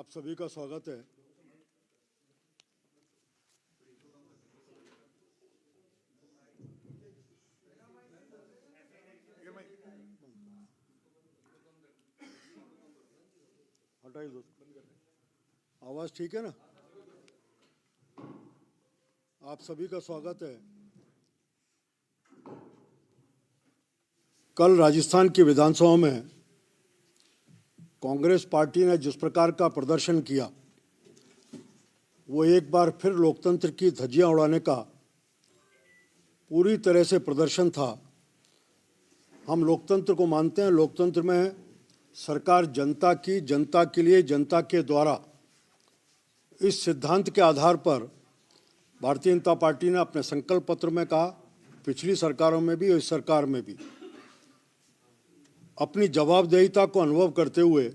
आप सभी का स्वागत है। हटाइए दोस्त, आवाज ठीक है ना? आप सभी का स्वागत है। कल राजस्थान की विधानसभा में कांग्रेस पार्टी ने जिस प्रकार का प्रदर्शन किया, वो एक बार फिर लोकतंत्र की धज्जियां उड़ाने का पूरी तरह से प्रदर्शन था। हम लोकतंत्र को मानते हैं। लोकतंत्र में सरकार जनता की, जनता के लिए, जनता के द्वारा, इस सिद्धांत के आधार पर भारतीय जनता पार्टी ने अपने संकल्प पत्र में कहा, पिछली सरकारों में भी और इस सरकार में भी, अपनी जवाबदेहिता को अनुभव करते हुए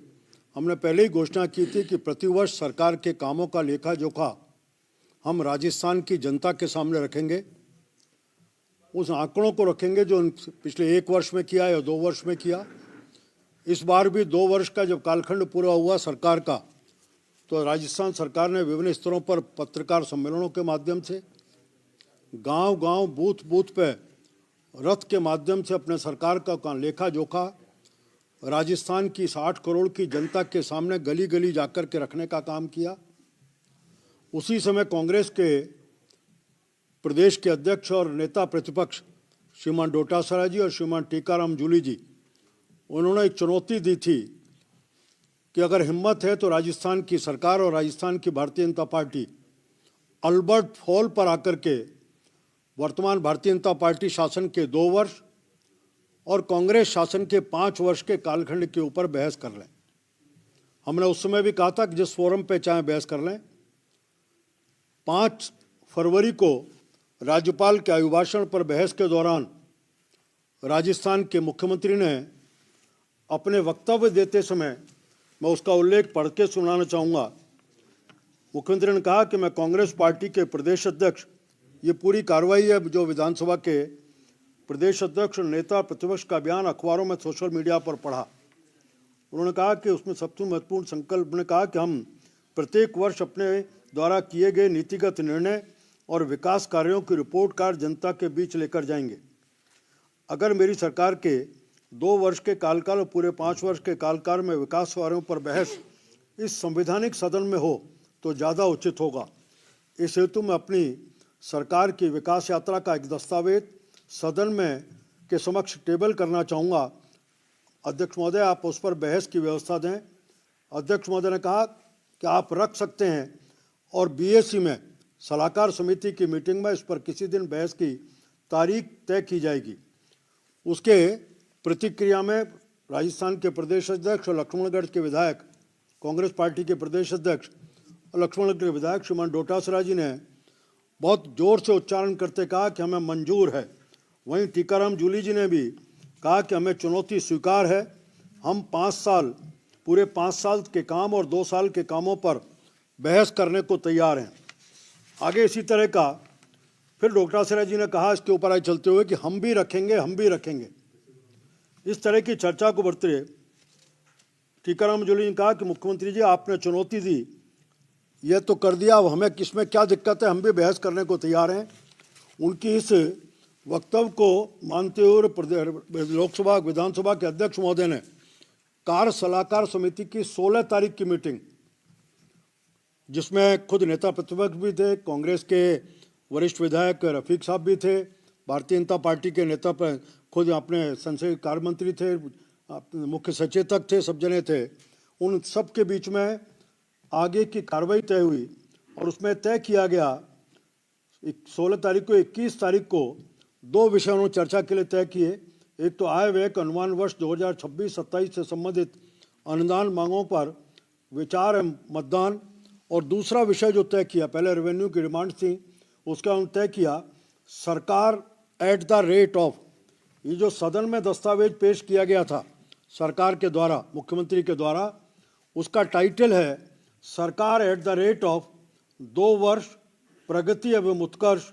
हमने पहले ही घोषणा की थी कि प्रतिवर्ष सरकार के कामों का लेखा जोखा हम राजस्थान की जनता के सामने रखेंगे। उस आंकड़ों को रखेंगे जो पिछले 1 वर्ष में किया या 2 वर्ष में किया। इस बार भी 2 वर्ष का जब कालखंड पूरा हुआ सरकार का, तो राजस्थान सरकार ने विभिन्न स्तरों पर पत्रकार सम्मेलनों के माध्यम से, गांव-गांव, बूथ-बूथ पे रथ के माध्यम से अपने सरकार का लेखा जोखा राजस्थान की 60 करोड़ की जनता के सामने गली-गली जाकर के रखने का काम किया। उसी समय कांग्रेस के प्रदेश के अध्यक्ष और नेता प्रतिपक्ष श्रीमान डोटासरा जी और श्रीमान टीकाराम जूली जी, उन्होंने एक चुनौती दी थी कि अगर हिम्मत है तो राजस्थान की सरकार और राजस्थान की Bharatiya Janata party Albert hall पर आकर के वर्तमान भारतीय जनता पार्टी शासन के 2 वर्ष और कांग्रेस शासन के 5 वर्ष के कालखंड के ऊपर बहस कर लें। हमने उस समय भी कहा था कि जिस फोरम पे चाहे बहस कर लें। 5 फरवरी को राज्यपाल के अभिभाषण पर बहस के दौरान राजस्थान के मुख्यमंत्री ने अपने वक्तव्य देते समय, मैं उसका उल्लेख पढ़ के सुनाना चाहूँगा। मुख्यमंत्री ने कहा कि मैं कांग्रेस पार्टी के प्रदेश अध्यक्ष, ये पूरी कार्रवाई है जो विधानसभा के प्रदेश अध्यक्ष और नेता प्रतिपक्ष का बयान अखबारों में, सोशल मीडिया पर पढ़ा। उन्होंने कहा कि उसमें सबसे महत्वपूर्ण संकल्प ने कहा कि हम प्रत्येक वर्ष अपने द्वारा किए गए नीतिगत निर्णय और विकास कार्यों की रिपोर्ट कार्ड जनता के बीच लेकर जाएंगे। अगर मेरी सरकार के 2 वर्ष के कार्यकाल और पूरे 5 वर्ष के कार्यकाल में विकास कार्यों पर बहस इस संवैधानिक सदन में हो तो ज़्यादा उचित होगा। इस हेतु मैं अपनी सरकार की विकास यात्रा का एक दस्तावेज सदन में के समक्ष टेबल करना चाहूँगा। अध्यक्ष महोदय, आप उस पर बहस की व्यवस्था दें। अध्यक्ष महोदय ने कहा कि आप रख सकते हैं और बीएसी में सलाहकार समिति की मीटिंग में इस पर किसी दिन बहस की तारीख तय की जाएगी। उसके प्रतिक्रिया में राजस्थान के प्रदेश अध्यक्ष और लक्ष्मणगढ़ के विधायक, कांग्रेस पार्टी के प्रदेश अध्यक्ष और लक्ष्मणगढ़ के विधायक श्रीमान डोटासरा जी ने बहुत जोर से उच्चारण करते कहा कि हमें मंजूर है। वहीं टीकाराम जूली जी ने भी कहा कि हमें चुनौती स्वीकार है। हम 5 साल, पूरे 5 साल के काम और 2 साल के कामों पर बहस करने को तैयार हैं। आगे इसी तरह का फिर डोटासरा जी ने कहा इसके ऊपर आगे चलते हुए कि हम भी रखेंगे, हम भी रखेंगे। इस तरह की चर्चा को बढ़ते हुए टीकाराम जूली ने कहा कि मुख्यमंत्री जी, आपने चुनौती दी, यह तो कर दिया, अब हमें किसमें क्या दिक्कत है, हम भी बहस करने को तैयार हैं। उनकी इस वक्तव्य को मानते हुए लोकसभा विधानसभा के अध्यक्ष महोदय ने कार्य सलाहकार समिति की 16 तारीख की मीटिंग, जिसमें खुद नेता प्रतिपक्ष भी थे, कांग्रेस के वरिष्ठ विधायक रफीक साहब भी थे, भारतीय जनता पार्टी के नेता पर खुद अपने संसदीय कार्य मंत्री थे, मुख्य सचेतक थे, सब जने थे। उन सब के बीच में आगे की कार्रवाई तय हुई और उसमें तय किया गया 16 तारीख को, 21 तारीख को 2 विषय उन्होंने चर्चा के लिए तय किए। एक तो आय व्यय का अनुमान वर्ष 2026-27 से संबंधित अनुदान मांगों पर विचार एवं मतदान, और दूसरा विषय जो तय किया, पहले रेवेन्यू की डिमांड थी, उसका उन्होंने तय किया सरकार एट द रेट ऑफ। ये जो सदन में दस्तावेज पेश किया गया था सरकार के द्वारा, मुख्यमंत्री के द्वारा, उसका टाइटल है सरकार एट द रेट ऑफ 2 वर्ष प्रगति एवं उत्कर्ष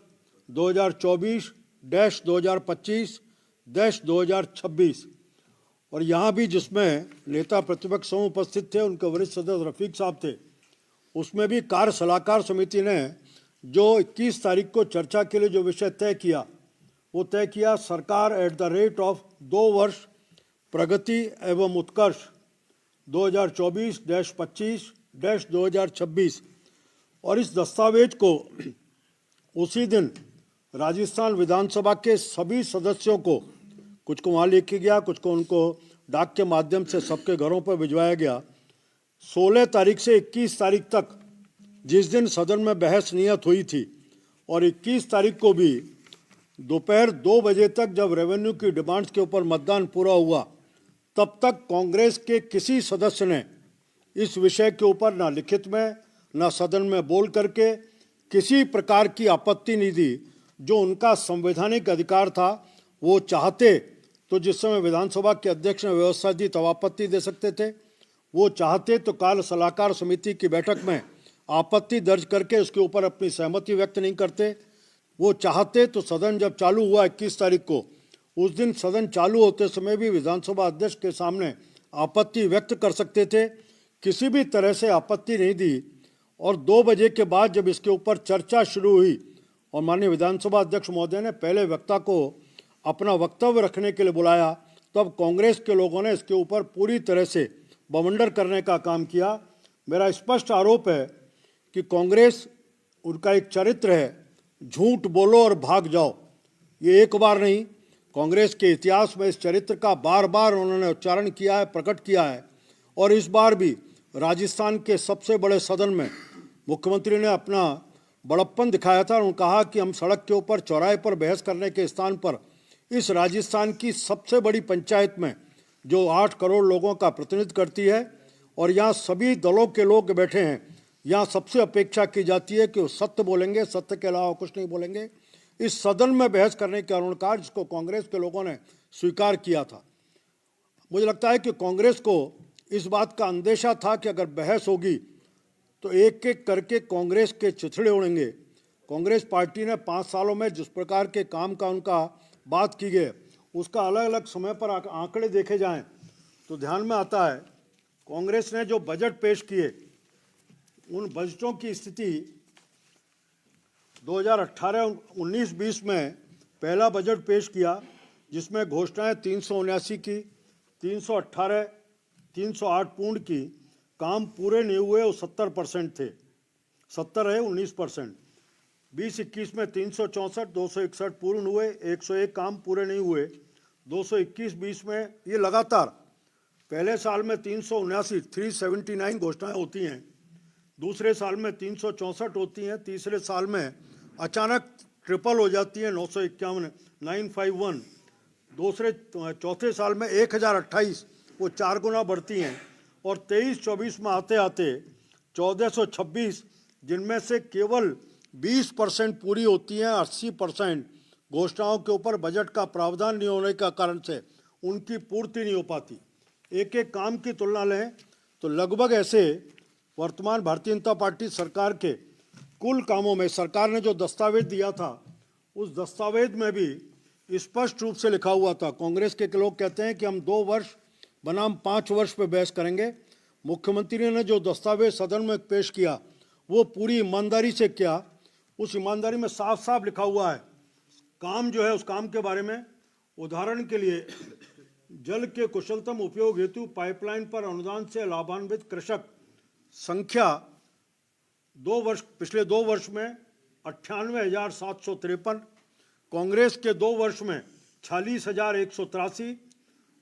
2024-2025-2026। और यहाँ भी जिसमें नेता प्रतिपक्ष समूह उपस्थित थे, उनके वरिष्ठ सदस्य रफीक साहब थे, उसमें भी कार्य सलाहकार समिति ने जो 21 तारीख को चर्चा के लिए जो विषय तय किया, वो तय किया सरकार एट द रेट ऑफ 2 वर्ष प्रगति एवं उत्कर्ष 2024-25-2026। और इस दस्तावेज को उसी दिन राजस्थान विधानसभा के सभी सदस्यों को, कुछ को वहाँ लेके गया, कुछ को उनको डाक के माध्यम से सबके घरों पर भिजवाया गया। 16 तारीख से 21 तारीख तक, जिस दिन सदन में बहस नियत हुई थी, और 21 तारीख को भी दोपहर 2 बजे तक जब रेवेन्यू की डिमांड्स के ऊपर मतदान पूरा हुआ, तब तक कांग्रेस के किसी सदस्य ने इस विषय के ऊपर ना लिखित में ना सदन में बोल करके किसी प्रकार की आपत्ति नहीं दी। जो उनका संवैधानिक अधिकार था, वो चाहते तो जिस समय विधानसभा के अध्यक्ष ने व्यवस्था दी तब आपत्ति दे सकते थे, वो चाहते तो कार्य सलाहकार समिति की बैठक में आपत्ति दर्ज करके उसके ऊपर अपनी सहमति व्यक्त नहीं करते, वो चाहते तो सदन जब चालू हुआ 21 तारीख को, उस दिन सदन चालू होते समय भी विधानसभा अध्यक्ष के सामने आपत्ति व्यक्त कर सकते थे। किसी भी तरह से आपत्ति नहीं दी। और 2 बजे के बाद जब इसके ऊपर चर्चा शुरू हुई और माननीय विधानसभा अध्यक्ष महोदय ने पहले वक्ता को अपना वक्तव्य रखने के लिए बुलाया, तब कांग्रेस के लोगों ने इसके ऊपर पूरी तरह से बवंडर करने का काम किया। मेरा स्पष्ट आरोप है कि कांग्रेस, उनका एक चरित्र है, झूठ बोलो और भाग जाओ। ये एक बार नहीं, कांग्रेस के इतिहास में इस चरित्र का बार बार उन्होंने उच्चारण किया है, प्रकट किया है। और इस बार भी राजस्थान के सबसे बड़े सदन में मुख्यमंत्री ने अपना बड़प्पन दिखाया था और उन्होंने कहा कि हम सड़क के ऊपर चौराहे पर बहस करने के स्थान पर इस राजस्थान की सबसे बड़ी पंचायत में, जो 8 करोड़ लोगों का प्रतिनिधित्व करती है और यहाँ सभी दलों के लोग बैठे हैं, यहाँ सबसे अपेक्षा की जाती है कि वो सत्य बोलेंगे, सत्य के अलावा कुछ नहीं बोलेंगे। इस सदन में बहस करने के अरुणकार जिसको कांग्रेस के लोगों ने स्वीकार किया था। मुझे लगता है कि कांग्रेस को इस बात का अंदेशा था कि अगर बहस होगी तो एक एक करके कांग्रेस के चिथड़े उड़ेंगे। कांग्रेस पार्टी ने 5 सालों में जिस प्रकार के काम का उनका बात की गई, उसका अलग अलग समय पर आंकड़े देखे जाएं तो ध्यान में आता है कांग्रेस ने जो बजट पेश किए, उन बजटों की स्थिति 2018-19-20 में पहला बजट पेश किया जिसमें घोषणाएं 379 की, 308 पूर्ण की, काम पूरे नहीं हुए वो 70% थे, 70 है 19%। 20-21 में 364, 261 पूर्ण हुए, 101 काम पूरे नहीं हुए। 221-20 में ये लगातार पहले साल में 379 घोषणाएं होती हैं, दूसरे साल में 364 होती हैं, तीसरे साल में अचानक ट्रिपल हो जाती है 951, 951। चौथे साल में 1028, वो 4 गुना बढ़ती हैं। और 23-24 में आते आते 1426, जिनमें से केवल 20% पूरी होती हैं। 80% घोषणाओं के ऊपर बजट का प्रावधान नहीं होने का कारण से उनकी पूर्ति नहीं हो पाती। एक एक काम की तुलना लें तो लगभग ऐसे वर्तमान भारतीय जनता पार्टी सरकार के कुल कामों में सरकार ने जो दस्तावेज दिया था, उस दस्तावेज में भी स्पष्ट रूप से लिखा हुआ था। कांग्रेस के लोग कहते हैं कि हम 2 वर्ष बनाम 5 वर्ष पे बहस करेंगे। मुख्यमंत्री ने जो दस्तावेज सदन में पेश किया वो पूरी ईमानदारी से किया। उस ईमानदारी में साफ साफ लिखा हुआ है काम जो है, उस काम के बारे में। उदाहरण के लिए, जल के कुशलतम उपयोग हेतु पाइपलाइन पर अनुदान से लाभान्वित कृषक संख्या पिछले 2 वर्ष में 98,753, कांग्रेस के 2 वर्ष में 46,183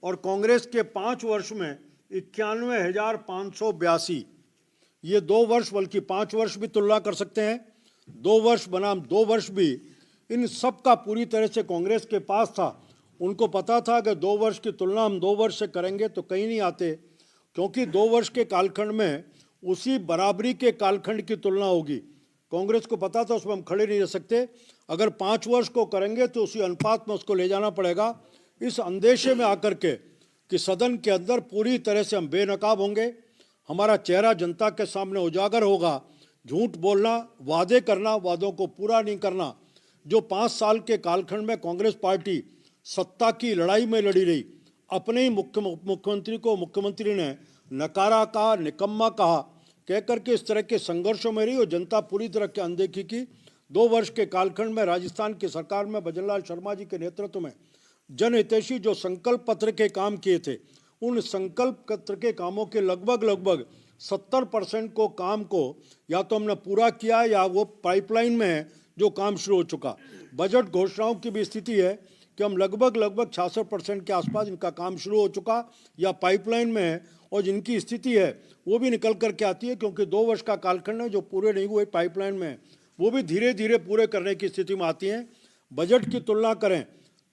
और कांग्रेस के 5 वर्ष में 91,582। ये 2 वर्ष बल्कि 5 वर्ष भी तुलना कर सकते हैं। 2 वर्ष बनाम 2 वर्ष भी इन सब का पूरी तरह से कांग्रेस के पास था। उनको पता था कि 2 वर्ष की तुलना हम 2 वर्ष से करेंगे तो कहीं नहीं आते, क्योंकि 2 वर्ष के कालखंड में उसी बराबरी के कालखंड की तुलना होगी। कांग्रेस को पता था उसमें हम खड़े नहीं रह सकते। अगर 5 वर्ष को करेंगे तो उसी अनुपात में उसको ले जाना पड़ेगा। इस अंदेशे में आकर के कि सदन के अंदर पूरी तरह से हम बेनकाब होंगे, हमारा चेहरा जनता के सामने उजागर होगा। झूठ बोलना, वादे करना, वादों को पूरा नहीं करना, जो 5 साल के कालखंड में कांग्रेस पार्टी सत्ता की लड़ाई में लड़ी रही, अपने ही मुख्यमंत्री को मुख्यमंत्री ने नकारा कहा, निकम्मा कहा, कह करके इस तरह के संघर्षों में रही और जनता पूरी तरह की अनदेखी की। 2 वर्ष के कालखंड में राजस्थान की सरकार में भजनलाल शर्मा जी के नेतृत्व में जनहितैषी जो संकल्प पत्र के काम किए थे, उन संकल्प पत्र के कामों के लगभग 70% को काम को या तो हमने पूरा किया या वो पाइपलाइन में है जो काम शुरू हो चुका। बजट घोषणाओं की भी स्थिति है कि हम लगभग 66% के आसपास इनका काम शुरू हो चुका या पाइपलाइन में है, और जिनकी स्थिति है वो भी निकल कर के आती है, क्योंकि 2 वर्ष का कालखंड है जो पूरे नहीं हुए पाइपलाइन में है, वो भी धीरे धीरे पूरे करने की स्थिति में आती हैं। बजट की तुलना करें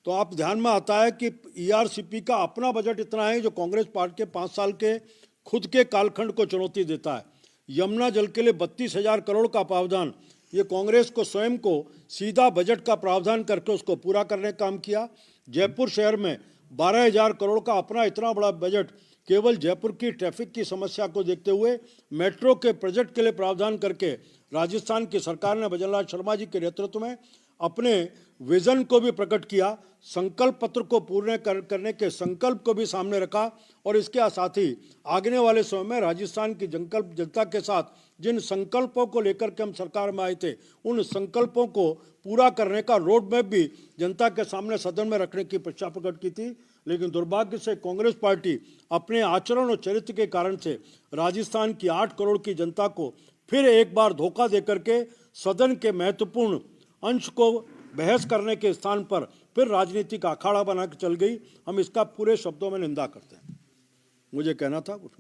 तो आप ध्यान में आता है कि ERCP का अपना बजट इतना है जो कांग्रेस पार्टी के 5 साल के खुद के कालखंड को चुनौती देता है। यमुना जल के लिए 32,000 करोड़ का प्रावधान, ये कांग्रेस को स्वयं को सीधा बजट का प्रावधान करके उसको पूरा करने का काम किया। जयपुर शहर में 12,000 करोड़ का अपना इतना बड़ा बजट केवल जयपुर की ट्रैफिक की समस्या को देखते हुए मेट्रो के प्रोजेक्ट के लिए प्रावधान करके राजस्थान की सरकार ने भजनलाल शर्मा जी के नेतृत्व में अपने विजन को भी प्रकट किया, संकल्प पत्र को पूर्ण करने के संकल्प को भी सामने रखा, और इसके साथ ही आगने वाले समय में राजस्थान की जनता के साथ जिन संकल्पों को लेकर के हम सरकार में आए थे, उन संकल्पों को पूरा करने का रोड मैप भी जनता के सामने सदन में रखने की इच्छा प्रकट की थी। लेकिन दुर्भाग्य से कांग्रेस पार्टी अपने आचरण और चरित्र के कारण से राजस्थान की 8 करोड़ की जनता को फिर एक बार धोखा देकर के सदन के महत्वपूर्ण अंश को बहस करने के स्थान पर फिर राजनीति का अखाड़ा बना के चल गई। हम इसका पूरे शब्दों में निंदा करते हैं। मुझे कहना था कुछ।